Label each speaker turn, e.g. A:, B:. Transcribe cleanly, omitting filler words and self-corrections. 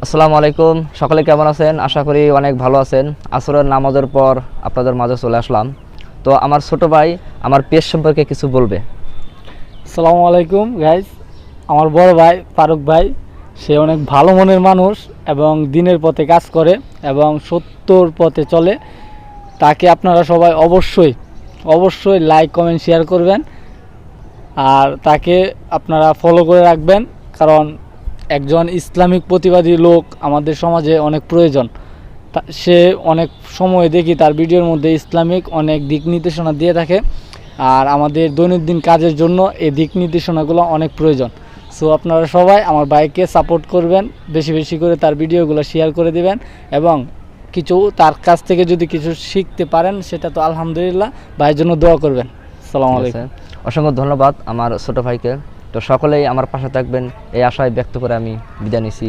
A: আসসালামু আলাইকুম, সকলে কেমন আছেন? আশা করি অনেক ভালো আছেন। আসরের নামাজের পর আপনাদের মাঝে চলে আসলাম। তো আমার ছোট ভাই আমার পেজ সম্পর্কে কিছু বলবে।
B: আসসালামু আলাইকুম গাইজ। আমার বড় ভাই ফারুক ভাই, সে অনেক ভালো মনের মানুষ এবং দিনের পথে কাজ করে এবং সত্যর পথে চলে। তাকে আপনারা সবাই অবশ্যই লাইক কমেন্ট শেয়ার করবেন আর তাকে আপনারা ফলো করে রাখবেন, কারণ একজন ইসলামিক প্রতিবাদী লোক আমাদের সমাজে অনেক প্রয়োজন। সে অনেক সময় দেখি তার ভিডিওর মধ্যে ইসলামিক অনেক দিক নির্দেশনা দিয়ে থাকে, আর আমাদের দৈনন্দিন কাজের জন্য এই দিক নির্দেশনাগুলো অনেক প্রয়োজন। সো আপনারা সবাই আমার ভাইকে সাপোর্ট করবেন, বেশি বেশি করে তার ভিডিওগুলো শেয়ার করে দিবেন এবং কিছু তার কাছ থেকে যদি কিছু শিখতে পারেন সেটা তো আলহামদুলিল্লাহ, ভাইয়ের জন্য দোয়া করবেন। আসসালামু আলাইকুম।
A: অসংখ্য ধন্যবাদ আমার ছোট ভাইকে। তো সকলেই আমার পাশে থাকবেন এই আশায় ব্যক্ত করে আমি বিদায় নিচ্ছি।